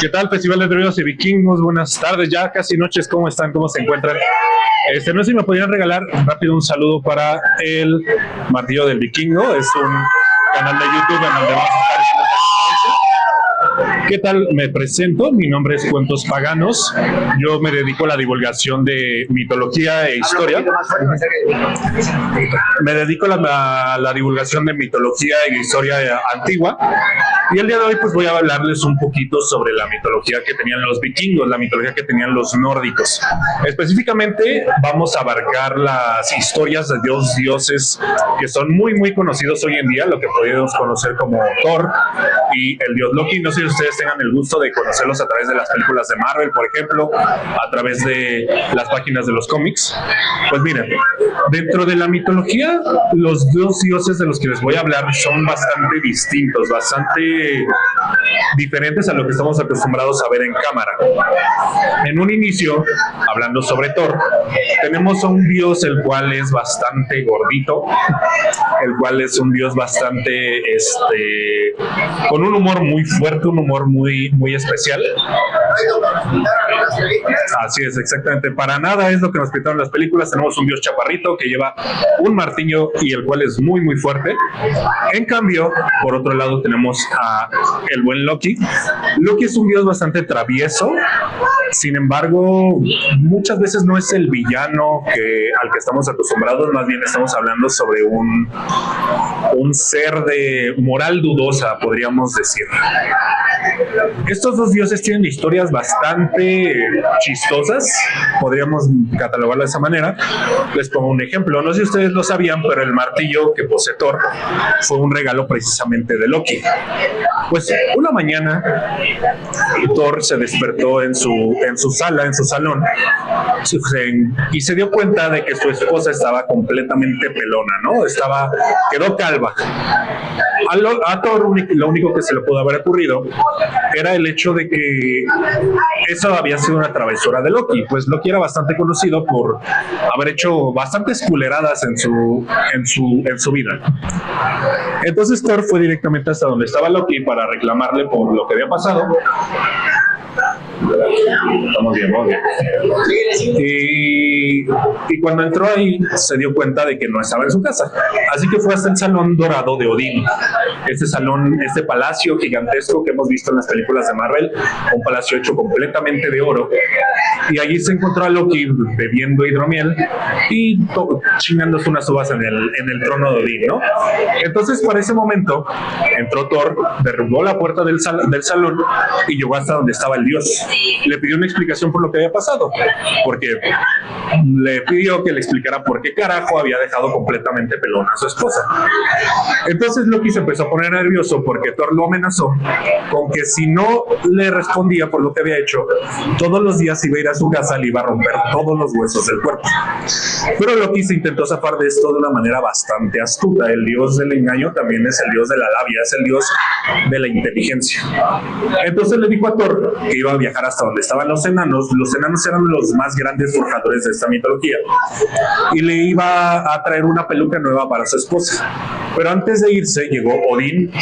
¿Qué tal, Festival de Druidos y Vikingos? Buenas tardes, ya casi noches, ¿cómo están? ¿Cómo se encuentran? No sé si me podrían regalar rápido un saludo para el Martillo del Vikingo. Es un canal de YouTube en donde vamos a estar haciendo esta conferencia. ¿Qué tal? Me presento, mi nombre es Cuentos Paganos. Yo me dedico a la divulgación de mitología e historia. Me dedico a la divulgación de mitología e historia antigua. Y el día de hoy pues voy a hablarles un poquito sobre la mitología que tenían los vikingos, la mitología que tenían los nórdicos. Específicamente vamos a abarcar las historias de dioses que son muy conocidos hoy en día, lo que podemos conocer como Thor y el dios Loki. No sé si ustedes tengan el gusto de conocerlos a través de las películas de Marvel, por ejemplo, a través de las páginas de los cómics. Pues miren, dentro de la mitología, los dos dioses de los que les voy a hablar son bastante distintos, bastante diferentes a lo que estamos acostumbrados a ver en cámara. En un inicio, hablando sobre Thor, tenemos a un dios el cual es bastante gordito, el cual es un dios bastante con un humor muy fuerte, un humor muy especial. Así es, exactamente. Para nada es lo que nos pintaron las películas. Tenemos un dios chaparrito que lleva un martillo y el cual es muy fuerte. En cambio, por otro lado tenemos a el buen Loki. Loki es un dios bastante travieso. Sin embargo, muchas veces no es el villano al que estamos acostumbrados. Más bien estamos hablando sobre un ser de moral dudosa, podríamos decir. Estos dos dioses tienen historias bastante chistosas, podríamos catalogarlo de esa manera. Les pongo un ejemplo, no sé si ustedes lo sabían, pero el martillo que posee Thor fue un regalo precisamente de Loki. Pues una mañana Thor se despertó en su sala, en su salón, y se dio cuenta de que su esposa estaba completamente pelona, ¿no? Quedó calva. A Thor lo único que se le pudo haber ocurrido era el hecho de que eso había sido una travesura de Loki, pues Loki era bastante conocido por haber hecho bastantes culeradas en su vida. Entonces Thor fue directamente hasta donde estaba Loki para reclamarle por lo que había pasado. Estamos bien, vamos bien. Y cuando entró ahí se dio cuenta de que no estaba en su casa, así que fue hasta el salón dorado de Odín. Este palacio gigantesco que hemos visto en las películas de Marvel, un palacio hecho completamente de oro, y allí se encontró a Loki bebiendo hidromiel y chingándose unas uvas en el trono de Odín, ¿no? Entonces para ese momento entró Thor, derrumbó la puerta del salón y llegó hasta donde estaba el dios. Le pidió una explicación por lo que había pasado, porque le pidió que le explicara por qué carajo había dejado completamente pelona a su esposa. Entonces Loki se empezó a poner nervioso porque Thor lo amenazó con que si no le respondía por lo que había hecho, todos los días iba a ir a su casa y le iba a romper todos los huesos del cuerpo. Pero Loki se intentó zafar de esto de una manera bastante astuta. El dios del engaño también es el dios de la labia, es el dios de la inteligencia. Entonces le dijo a Thor que iba a viajar hasta donde estaban los enanos. Los enanos eran los más grandes forjadores de esta mitología, y le iba a traer una peluca nueva para su esposa. Pero antes de irse llegó Odín,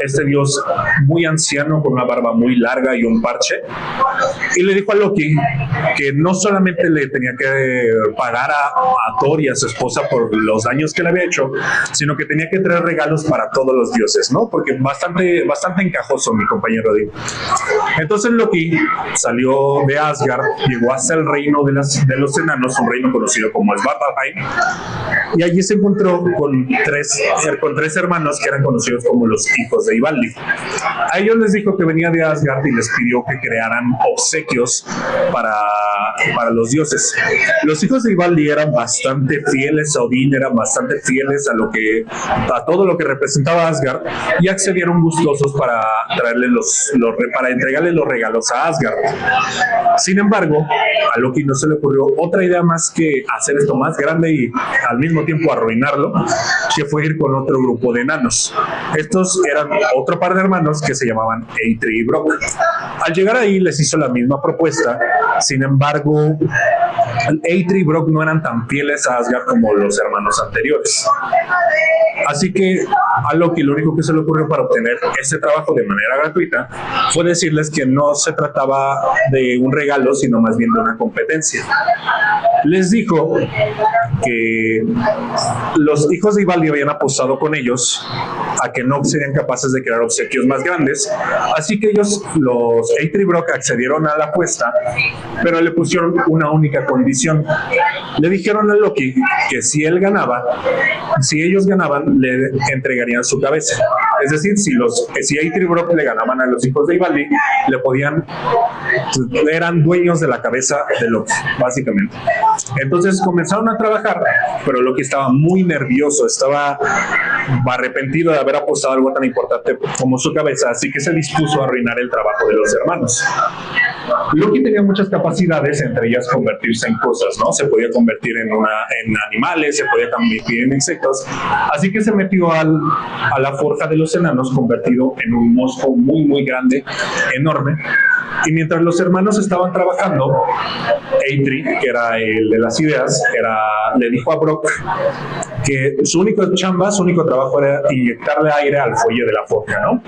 este dios muy anciano con una barba muy larga y un parche, y le dijo a Loki que no solamente le tenía que pagar a Thor y a su esposa por los daños que le había hecho, sino que tenía que traer regalos para todos los dioses, ¿no? Porque bastante encajoso mi compañero Odín. Entonces Loki salió de Asgard, llegó hasta el reino de los enanos, un reino conocido como Svartalfheim, y allí se encontró con tres hermanos que eran conocidos como los hijos de Ivaldi. A ellos les dijo que venía de Asgard y les pidió que crearan obsequios para los dioses. Los hijos de Ivaldi eran bastante fieles a Odín, eran bastante fieles a todo lo que representaba Asgard, y accedieron gustosos para entregarle los regalos a Asgard. Sin embargo, a Loki no se le ocurrió otra idea más que hacer esto más grande y al mismo tiempo arruinarlo, que fue ir con otro grupo de enanos. Estos eran otro par de hermanos que se llamaban Eitri y Brock. Al llegar ahí les hizo la misma propuesta. Sin embargo, Eitri y Brock no eran tan fieles a Asgard como los hermanos anteriores. Así que a Loki lo único que se le ocurrió para obtener este trabajo de manera gratuita fue decirles que no se trataba de un regalo, sino más bien de una competencia. Les dijo que los hijos de Ivaldi habían apostado con ellos a que no serían capaces de crear obsequios más grandes, así que ellos, los Eitri y Brock, accedieron a la apuesta, pero le pusieron una única condición. Le dijeron a Loki que si ellos ganaban, le entregarían su cabeza. Es decir, si Eitri y Brock le ganaban a los hijos de Ivaldi, eran dueños de la cabeza de Loki, básicamente. Entonces comenzaron a trabajar, pero Loki estaba muy nervioso, estaba arrepentido de haber apostado algo tan importante como su cabeza, así que se dispuso a arruinar el trabajo de los hermanos. Loki tenía muchas capacidades, entre ellas convertirse en cosas, ¿no? Se podía convertir en animales, se podía convertir en insectos, así que se metió a la forja de los enanos, convertido en un mosco muy, muy grande, enorme. Y mientras los hermanos estaban trabajando, Eitri, que era el de las ideas, le dijo a Brock que su único trabajo era inyectarle aire al fuelle de la forja, ¿no?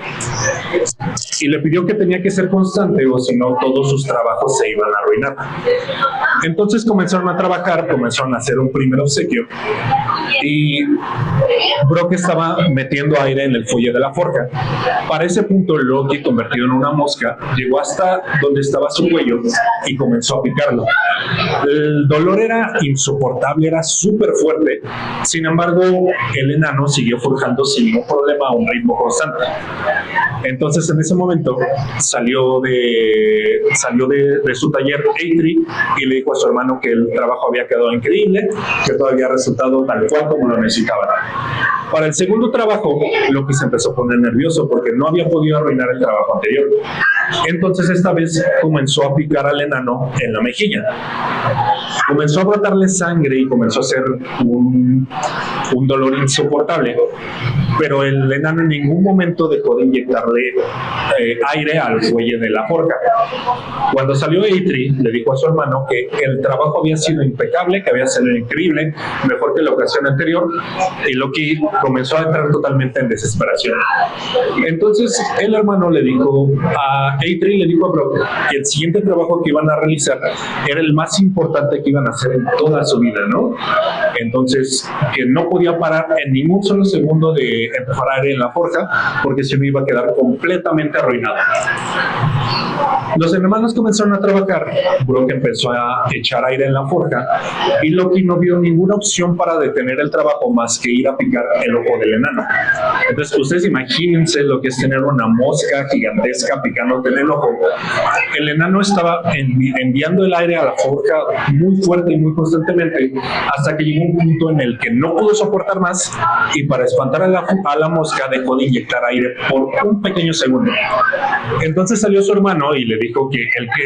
Y le pidió que tenía que ser constante, o si no, todos sus trabajos se iban a arruinar. Entonces comenzaron a trabajar, comenzaron a hacer un primer obsequio, y Brock estaba metiendo aire en el fuelle de la forja. Para ese punto, Loki, convertido en una mosca, llegó hasta donde estaba su cuello y comenzó a picarlo. El dolor era insoportable, era súper fuerte. Sin embargo, el enano siguió forjando sin ningún problema a un ritmo constante. Entonces, en ese momento, salió de su taller Eitri y le dijo a su hermano que el trabajo había quedado increíble, que todo había resultado tal cual como lo necesitaban. Para el segundo trabajo, Loki se empezó a poner nervioso porque no había podido arruinar el trabajo anterior. Entonces, esta vez comenzó a picar al enano en la mejilla. Comenzó a brotarle sangre y comenzó a hacer un dolor insoportable. Pero el enano en ningún momento dejó de inyectarle aire al fuelle de la forja. Cuando salió Eitri, le dijo a su hermano que el trabajo había sido impecable, que había sido increíble, mejor que la ocasión anterior, y Loki comenzó a entrar totalmente en desesperación. Entonces el hermano le dijo a Eitri, le dijo a Brock que el siguiente trabajo que iban a realizar era el más importante que iban a hacer en toda su vida, ¿no? Entonces, que no podía parar en ningún solo segundo de empujar aire en la forja, porque si no iba a quedar completamente arruinado. Los hermanos comenzaron a trabajar, Brock empezó a echar aire en la forja y Loki no vio ninguna opción para detener el trabajo más que ir a picar el ojo del enano. Entonces, ustedes imagínense lo que es tener una mosca gigantesca picándote en el ojo. El enano estaba enviando el aire a la forja muy fuerte y muy constantemente, hasta que llegó un punto en el que no pudo soportar más y para espantar a la mosca dejó de inyectar aire por un pequeño segundo. Entonces salió su hermano y le dijo que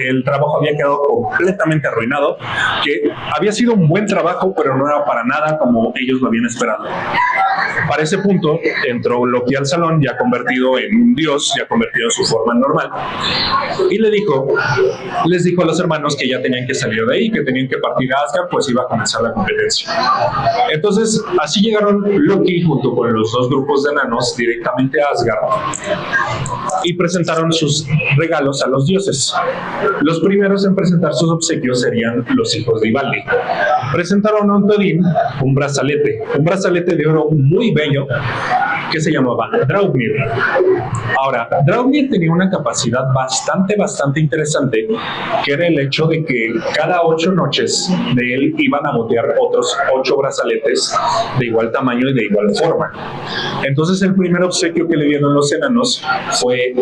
el trabajo había quedado completamente arruinado, que había sido un buen trabajo, pero no era para nada como ellos lo habían esperado. Para ese punto entró Loki al salón, ya convertido en un dios, ya convertido en su forma normal, y les dijo a los hermanos que ya tenían que salir de ahí, que tenían que partir a Asgard, pues iba a comenzar la competencia. Entonces, así llegaron Loki junto con los dos grupos de enanos directamente a Asgard y presentaron sus regalos a los dioses. Los primeros en presentar sus obsequios serían los hijos de Ivaldi. Presentaron a Odín un brazalete de oro muy bello que se llamaba Draupnir. Ahora, Draupnir tenía una capacidad bastante interesante, que era el hecho de que cada 8 noches de él iban a botear otros 8 brazaletes de igual tamaño y de igual forma. Entonces, el primer obsequio que le dieron los enanos fue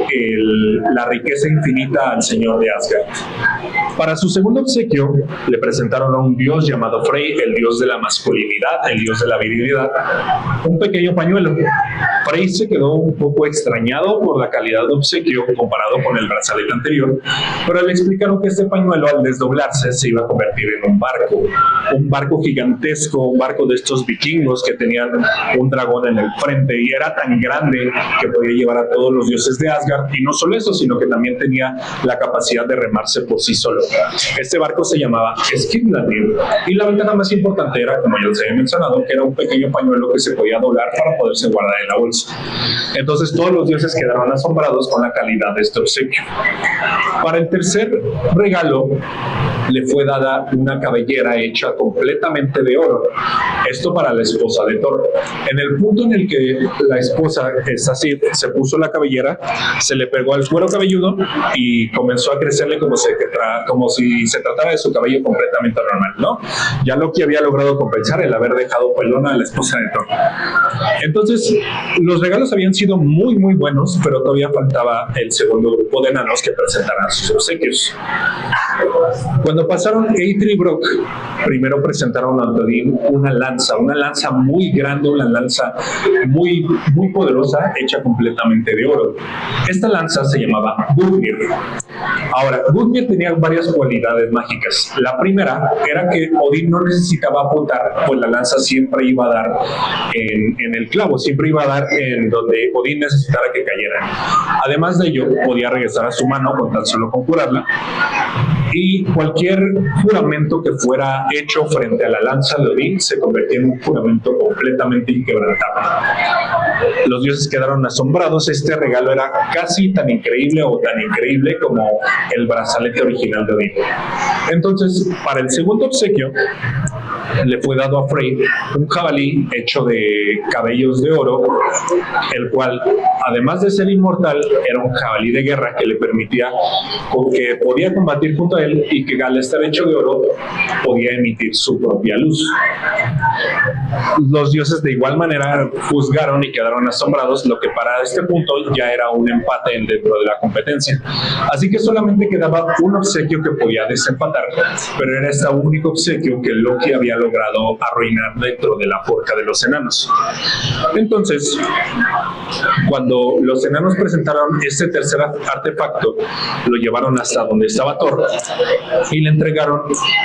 la riqueza infinita al señor de Asgard. Para su segundo obsequio, le presentaron a un dios llamado Frey, el dios de la masculinidad, el dios de la virilidad, un pequeño pañuelo. Frey se quedó un poco extrañado por la calidad de obsequio comparado con el brazalete anterior, pero le explicaron que este pañuelo al desdoblarse se iba a convertir en un barco gigantesco, un barco de estos vikingos que tenían un dragón en el frente y era tan grande que podía llevar a todos los dioses de Asgard, y no solo eso, sino que también tenía la capacidad de remarse por sí solo. Este barco se llamaba Skidbladnir y la ventaja más importante era, como ya les había mencionado, que era un pequeño pañuelo que se podía doblar para poderse guardar en la bolsa. Entonces todos los dioses quedaron asombrados con la calidad de este obsequio. Para el tercer regalo le fue dada una cabellera hecha completamente de oro. Esto para la esposa de Thor. En el punto en el que la esposa, Sif, se puso la cabellera, se le pegó al cuero cabelludo y comenzó a crecerle como si se tratara de su cabello completamente normal, ¿no? Ya Loki había logrado compensar el haber dejado pelona a la esposa de Thor. Entonces, los regalos habían sido muy, muy buenos, pero todavía faltaba el segundo grupo de enanos que presentaran sus obsequios. Cuando pasaron Eitri y Brock, primero presentaron a Odín una lanza muy grande, una lanza muy, muy poderosa, hecha completamente de oro. Esta lanza se llamaba Gungnir. Ahora, Gungnir tenía varias cualidades mágicas. La primera era que Odín no necesitaba apuntar, pues la lanza siempre iba a dar en el clavo, siempre iba a dar en donde Odín necesitara que cayera. Además de ello, podía regresar a su mano con tan solo curarla, y cualquier juramento que fuera hecho frente a la lanza de Odín se convertía en un juramento completamente inquebrantable. Los dioses quedaron asombrados. Este regalo era casi tan increíble o tan increíble como el brazalete original de Odín. Entonces, para el segundo obsequio, le fue dado a Frey un jabalí hecho de cabellos de oro, el cual, además de ser inmortal, era un jabalí de guerra que le permitía, que podía combatir junto a él y que al estar hecho de oro podía emitir su propia luz. Los dioses de igual manera juzgaron y quedaron asombrados, lo que para este punto ya era un empate dentro de la competencia. Así que solamente quedaba un obsequio que podía desempatar, pero era este único obsequio que Loki había logrado arruinar dentro de la forja de los enanos. Entonces, cuando los enanos presentaron este tercer artefacto, lo llevaron hasta donde estaba Thor y le entregaron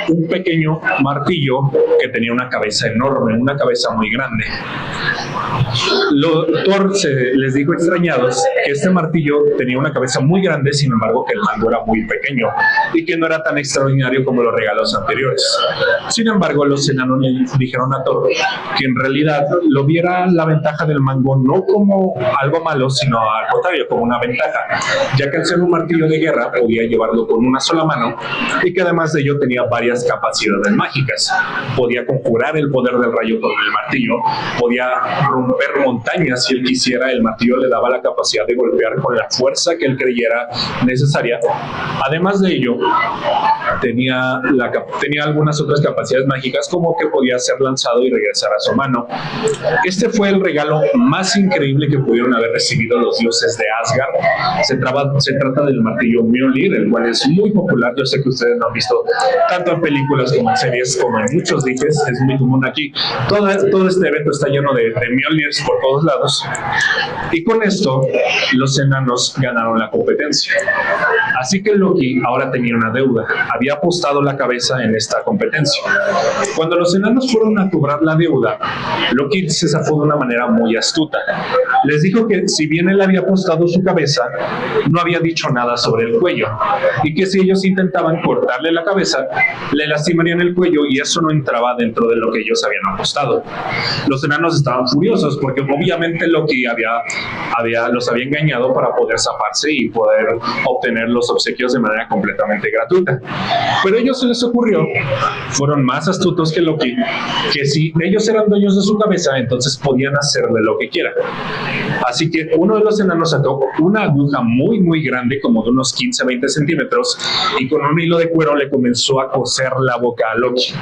un pequeño martillo que tenía una cabeza enorme, una cabeza muy grande. Thor les dijo extrañados que este martillo tenía una cabeza muy grande, sin embargo que el mango era muy pequeño y que no era tan extraordinario como los regalos anteriores. Sin embargo, los enanos le dijeron a Thor que en realidad lo viera la ventaja del mango no como algo malo, sino al contrario, como una ventaja, ya que al ser un martillo de guerra podía llevarlo con una sola mano y que además de ello tenía varias capacidades mágicas. Podía conjurar el poder del rayo con el martillo, podía romper montañas si él quisiera. El martillo le daba la capacidad de golpear con la fuerza que él creyera necesaria. Además de ello, tenía algunas otras capacidades mágicas, como que podía ser lanzado y regresar a su mano. Este fue el regalo más increíble que pudieron haber recibido los dioses de Asgard. Se trata del martillo Mjolnir, el cual es muy popular. Yo sé que ustedes lo han visto tanto en películas como en series, como en muchos dijes. Es muy común aquí. Todo este evento está lleno de Mjolnirs por todos lados. Y con esto, los enanos ganaron la competencia. Así que Loki ahora tenía una deuda. Había apostado la cabeza en esta competencia. Cuando los enanos fueron a cobrar la deuda, Loki se zafó de una manera muy astuta. Les dijo que si bien él había apostado su cabeza, no había dicho nada sobre el cuello, y que si ellos intentaban cortarle la cabeza, le lastimarían el cuello y eso no entraba dentro de lo que ellos habían apostado. Los enanos estaban furiosos porque obviamente Loki los había engañado para poder zafarse y poder obtener los obsequios de manera completamente gratuita. Pero a ellos se les ocurrió, fueron más astutos que Loki, que si ellos eran dueños de su cabeza, entonces podían hacerle lo que quieran. Así que uno de los enanos sacó una aguja muy muy grande, como de unos 15-20 centímetros, y con un hilo de cuero le comenzó a coser la boca a Loki.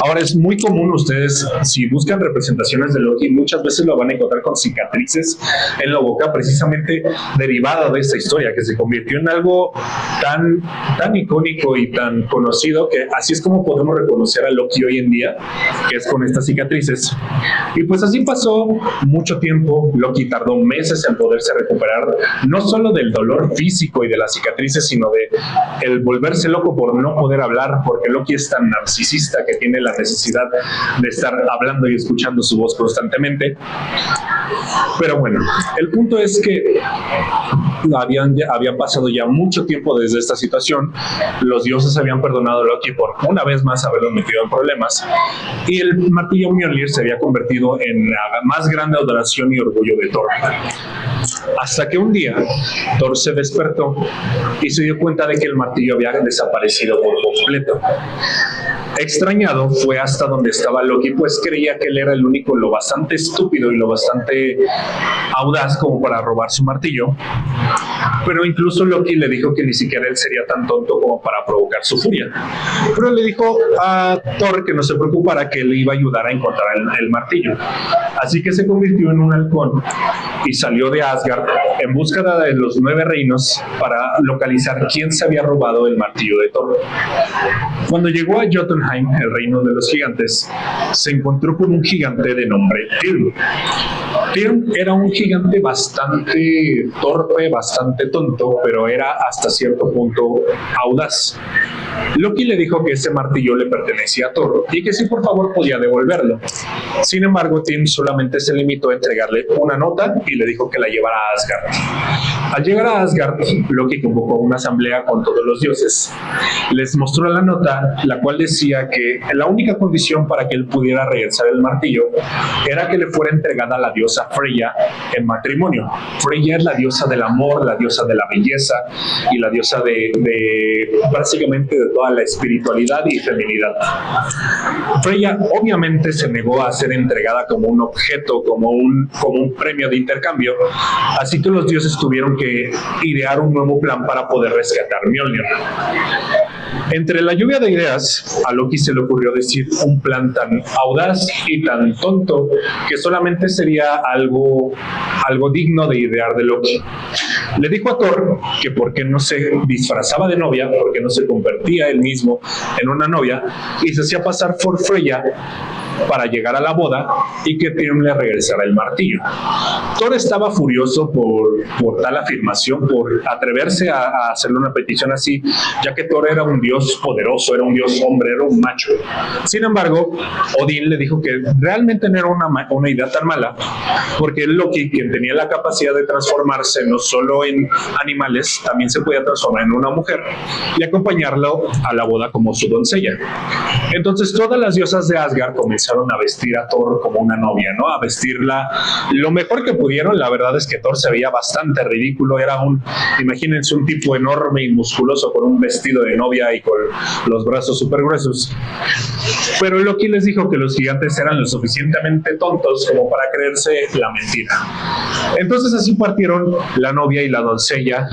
Ahora es muy común, ustedes, si si buscan representaciones de Loki, muchas veces lo van a encontrar con cicatrices en la boca, precisamente derivada de esta historia, que se convirtió en algo tan icónico y tan conocido, que así es como podemos reconocer a Loki hoy en día, que es con estas cicatrices. Y pues así pasó mucho tiempo. Loki tardó meses en poderse recuperar, no solo del dolor físico y de las cicatrices, sino de el volverse loco por no poder hablar, porque Loki es tan narcisista que tiene la necesidad de estar hablando y escuchando su voz constantemente. Pero bueno, el punto es que había pasado ya mucho tiempo desde esta situación. Los dioses habían perdonado a Loki por una vez más haberlo metido en problemas, y el martillo Mjolnir se había convertido en la más grande adoración y orgullo de Thor. Hasta que un día Thor se despertó y se dio cuenta de que el martillo había desaparecido por completo. Extrañado, fue hasta donde estaba Loki, pues creía que él era el único lo bastante estúpido y lo bastante audaz como para robar su martillo. Pero incluso Loki le dijo que ni siquiera él sería tan tonto como para provocar su furia. Pero le dijo a Thor que no se preocupara, que él iba a ayudar a encontrar el martillo. Así que se convirtió en un halcón y salió de Asgard en búsqueda de los 9 reinos para localizar quién se había robado el martillo de Thor. Cuando llegó a Jotunheim, el reino de los gigantes, se encontró con un gigante de nombre Thrym. Thrym era un gigante bastante torpe, bastante tonto, pero era hasta cierto punto audaz. Loki le dijo que ese martillo le pertenecía a Thor y que si por favor podía devolverlo. Sin embargo, Thrym solamente se limitó a entregarle una nota y le dijo que la llevara a Asgard. Al llegar a Asgard, Loki convocó una asamblea con todos los dioses. Les mostró la nota, la cual decía que la única condición para que él pudiera regresar el martillo era que le fuera entregada a la diosa Freya en matrimonio. Freya es la diosa del amor, la diosa de la belleza y la diosa de básicamente de toda la espiritualidad y feminidad. Freya obviamente se negó a ser entregada como un objeto, como un premio de intercambio, así que los dioses tuvieron que idear un nuevo plan para poder rescatar Mjolnir. Entre la lluvia de ideas, a Loki se le ocurrió decir un plan tan audaz y tan tonto que solamente sería algo digno de idear de Loki. Le dijo a Thor que por qué no se disfrazaba de novia, por qué no se convertía él mismo en una novia y se hacía pasar por Freya para llegar a la boda y que Thrym le regresara el martillo. Thor estaba furioso por tal afirmación, por atreverse a hacerle una petición así, ya que Thor era un dios poderoso, era un dios hombre, era un macho. Sin embargo, Odín le dijo que realmente no era una idea tan mala, porque Loki, quien tenía la capacidad de transformarse no solo en animales, también se podía transformar en una mujer y acompañarlo a la boda como su doncella. Entonces todas las diosas de Asgard comenzaron a vestir a Thor como una novia, ¿no? A vestirla lo mejor que pudieron. La verdad es que Thor se veía bastante ridículo. Imagínense un tipo enorme y musculoso con un vestido de novia y con los brazos súper gruesos. Pero Loki les dijo que los gigantes eran lo suficientemente tontos como para creerse la mentira. Entonces así partieron la novia y la doncella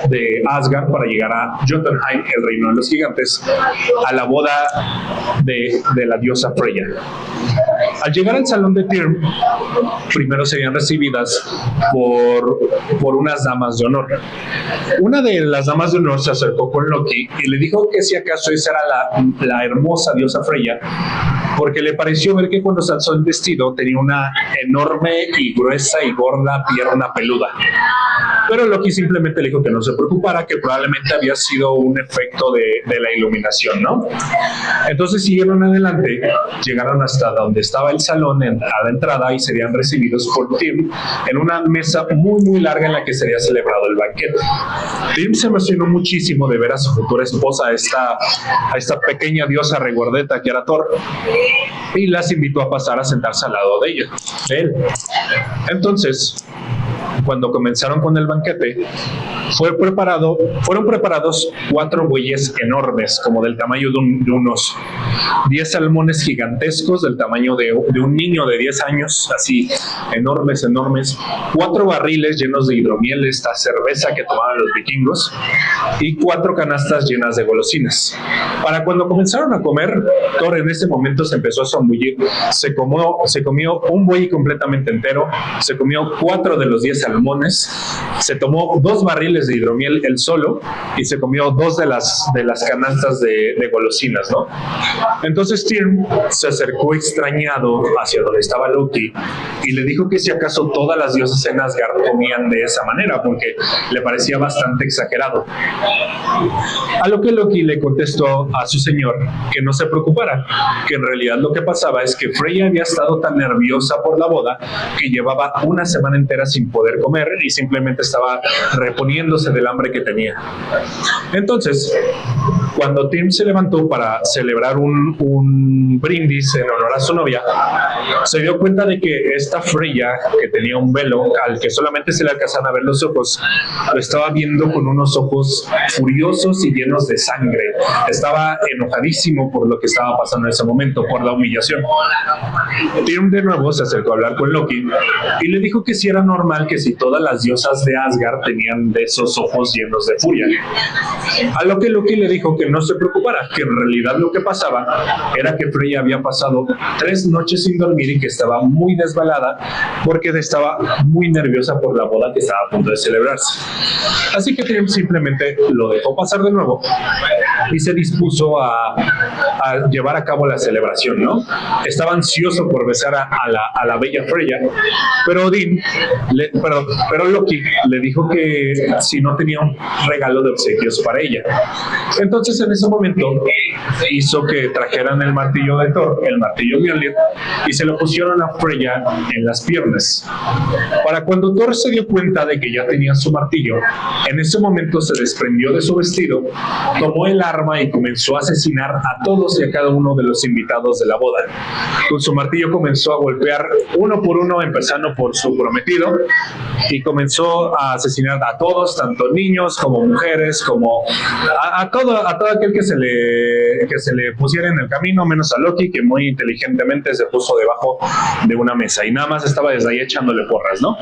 de Asgard para llegar a Jotunheim, el reino de los gigantes, a la boda de la diosa Freya. Al llegar al salón de Thrym, primero serían recibidas por unas damas de honor. Una de las damas de honor se acercó con Loki y le dijo que si acaso esa era la hermosa diosa Freya, porque le pareció ver que cuando se alzó el vestido tenía una enorme y gruesa y gorda pierna peluda. Pero Loki simplemente le dijo que no se preocupara, que probablemente había sido un efecto de la iluminación, ¿no? Entonces siguieron adelante, llegaron hasta donde estaba el salón a la entrada y serían recibidos por Thrym en una mesa muy muy larga en la que sería celebrado el banquete. Thrym se emocionó muchísimo de ver a su futura esposa, a esta pequeña diosa regordeta que era Thor, y las invitó a pasar a sentarse al lado de él. Entonces cuando comenzaron con el banquete, fueron preparados 4 bueyes enormes, como del tamaño de un oso, 10 salmones gigantescos del tamaño de un niño de 10 años, así enormes, 4 barriles llenos de hidromiel, esta cerveza que tomaban los vikingos, y 4 canastas llenas de golosinas. Para cuando comenzaron a comer, Thor en ese momento se empezó a zambullir, se comió un buey completamente entero, se comió 4 de los 10 salmones, se tomó 2 barriles de hidromiel él solo y se comió 2 de las canastas de golosinas, ¿no? Entonces Tyr se acercó extrañado hacia donde estaba Loki y le dijo que si acaso todas las diosas en Asgard comían de esa manera, porque le parecía bastante exagerado. A lo que Loki le contestó a su señor que no se preocupara, que en realidad lo que pasaba es que Freya había estado tan nerviosa por la boda que llevaba una semana entera sin poder comer y simplemente estaba reponiéndose del hambre que tenía. Entonces, cuando Tim se levantó para celebrar un brindis en honor a su novia, se dio cuenta de que esta Freya, que tenía un velo al que solamente se le alcanzaban a ver los ojos, lo estaba viendo con unos ojos furiosos y llenos de sangre. Estaba enojadísimo por lo que estaba pasando en ese momento, por la humillación. Tim de nuevo se acercó a hablar con Loki y le dijo que si era normal que si todas las diosas de Asgard tenían de esos ojos llenos de furia. A lo que Loki le dijo que no se preocupara, que en realidad lo que pasaba era que Freya había pasado 3 noches sin dormir y que estaba muy desvelada porque estaba muy nerviosa por la boda que estaba a punto de celebrarse. Así que Tim simplemente lo dejó pasar de nuevo y se dispuso a llevar a cabo la celebración, ¿no? Estaba ansioso por besar a la bella Freya, pero Loki le dijo que si no tenía un regalo de obsequios para ella. Entonces en ese momento hizo que trajeran el martillo de Thor, el martillo Mjolnir, y se lo pusieron a Freya en las piernas. Para cuando Thor se dio cuenta de que ya tenía su martillo, en ese momento se desprendió de su vestido, tomó el arma y comenzó a asesinar a todos y a cada uno de los invitados de la boda. Con su martillo comenzó a golpear uno por uno, empezando por su prometido, y comenzó a asesinar a todos, tanto niños como mujeres, como a todo aquel que se le pusiera en el camino, menos a Loki, que muy inteligentemente se puso debajo de una mesa y nada más estaba desde ahí echándole porras, ¿no?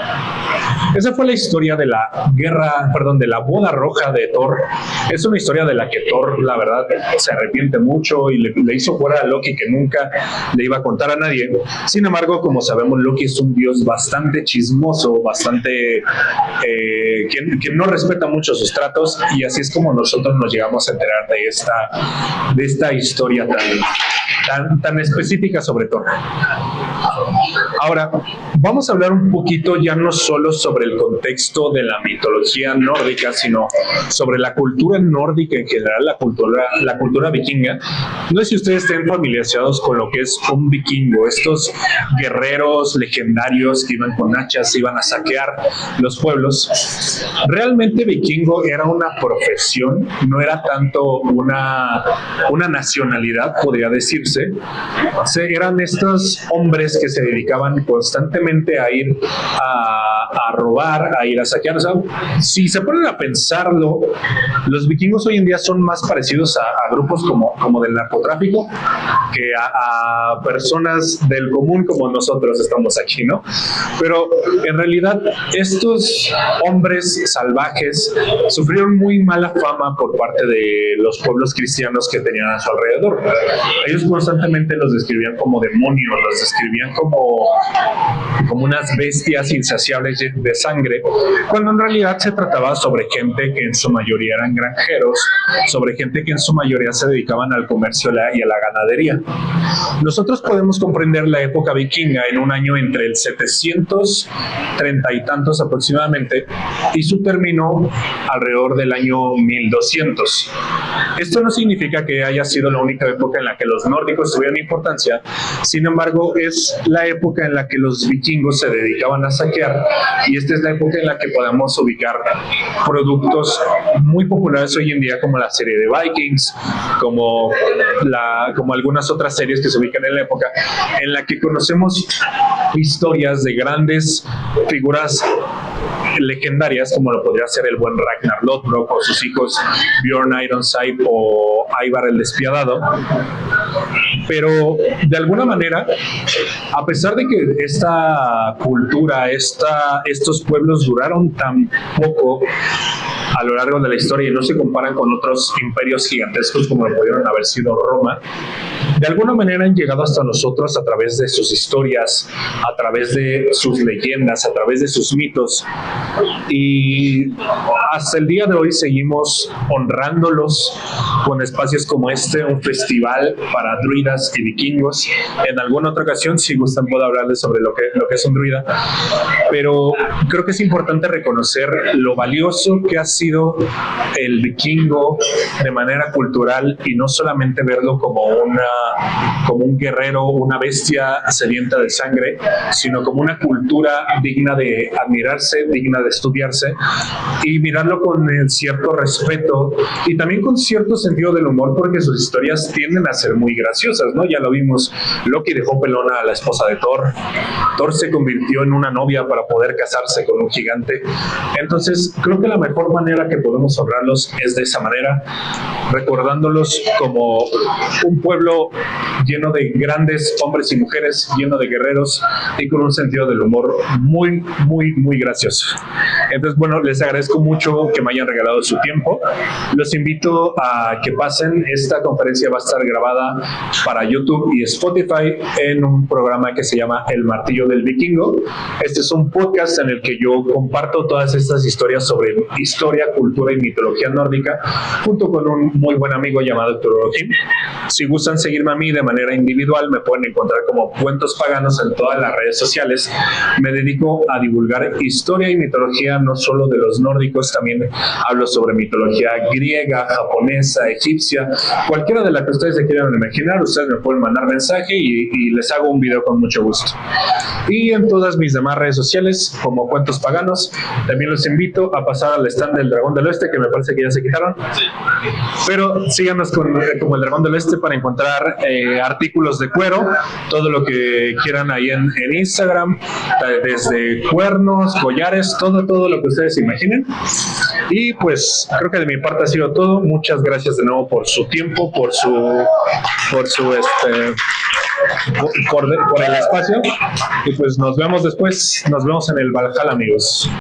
Esa fue la historia de de la boda roja de Thor. Es una historia de la que Thor, la verdad, se arrepiente mucho y le hizo fuera a Loki que nunca le iba a contar a nadie. Sin embargo, como sabemos, Loki es un dios bastante chismoso, bastante que no respeta mucho sus tratos, y así es como nosotros nos llegamos a enterar de esta historia tan específica sobre Thor. Ahora, vamos a hablar un poquito ya no solo sobre el contexto de la mitología nórdica, sino sobre la cultura nórdica en general, la cultura vikinga. No sé si ustedes estén familiarizados con lo que es un vikingo, estos guerreros legendarios que iban con hachas, iban a saquear los pueblos. Realmente vikingo era una profesión, no era tanto una nacionalidad, podría decirse. Eran estos hombres que se dedicaban constantemente a ir a robar, a ir a saquear. O sea, si se ponen a pensarlo, los vikingos hoy en día son más parecidos a grupos como del narcotráfico que a personas del común como nosotros estamos aquí, ¿no? Pero en realidad estos hombres salvajes sufrieron muy mala fama por parte de los pueblos cristianos que tenían a su alrededor. Ellos constantemente los describían como demonios, los describían como unas bestias insaciables de sangre, cuando en realidad se trataba sobre gente que en su mayoría eran granjeros, sobre gente que en su mayoría se dedicaban al comercio y a la ganadería. Nosotros podemos comprender la época vikinga en un año entre el 730 y tantos aproximadamente y su término alrededor del año 1200. Esto no significa que haya sido la única época en la que los nórdicos tuvieron importancia, sin embargo es la época en la que los vikingos se dedicaban a saquear, y esta es la época en la que podemos ubicar productos muy populares hoy en día como la serie de Vikings, como algunas otras series que se ubican en la época en la que conocemos historias de grandes figuras legendarias, como lo podría ser el buen Ragnar Lothbrok o sus hijos Bjorn Ironside o Ivar el Despiadado. Pero de alguna manera, a pesar de que esta cultura, estos pueblos duraron tan poco a lo largo de la historia y no se comparan con otros imperios gigantescos como lo pudieron haber sido Roma, de alguna manera han llegado hasta nosotros a través de sus historias, a través de sus leyendas, a través de sus mitos, y hasta el día de hoy seguimos honrándolos con espacios como este, un festival para druidas y vikingos. En alguna otra ocasión, si gustan, puedo hablarles sobre lo que es un druida, pero creo que es importante reconocer lo valioso que ha sido el vikingo de manera cultural y no solamente verlo como un guerrero, una bestia sedienta de sangre, sino como una cultura digna de admirarse, digna de estudiarse, y mirarlo con cierto respeto y también con cierto sentido del humor, porque sus historias tienden a ser muy graciosas, ¿no? Ya lo vimos, Loki dejó pelona a la esposa de Thor, Thor se convirtió en una novia para poder casarse con un gigante. Entonces creo que la mejor manera que podemos honrarlos es de esa manera, recordándolos como un pueblo lleno de grandes hombres y mujeres, lleno de guerreros y con un sentido del humor muy, muy, muy gracioso. Entonces, bueno, les agradezco mucho que me hayan regalado su tiempo. Los invito a que pasen. Esta conferencia va a estar grabada para YouTube y Spotify en un programa que se llama El Martillo del Vikingo. Este es un podcast en el que yo comparto todas estas historias sobre historia, cultura y mitología nórdica junto con un muy buen amigo llamado Héctor Orojín. Si gustan seguirme a mí de manera individual, me pueden encontrar como Cuentos Paganos en todas las redes sociales. Me dedico a divulgar historia y mitología, no solo de los nórdicos, también hablo sobre mitología griega, japonesa, egipcia, cualquiera de la que ustedes se quieran imaginar. Ustedes me pueden mandar mensaje y les hago un video con mucho gusto. Y en todas mis demás redes sociales, como Cuentos Paganos, también los invito a pasar al stand del Dragón del Oeste, que me parece que ya se quitaron. Pero síganos como el Dragón del Oeste para encontrar artículos de cuero, todo lo que quieran ahí en Instagram, desde cuernos, collares, todo lo que ustedes imaginen. Y pues creo que de mi parte ha sido todo. Muchas gracias de nuevo por su tiempo, por el espacio, y pues nos vemos después, nos vemos en el Valhalla, amigos.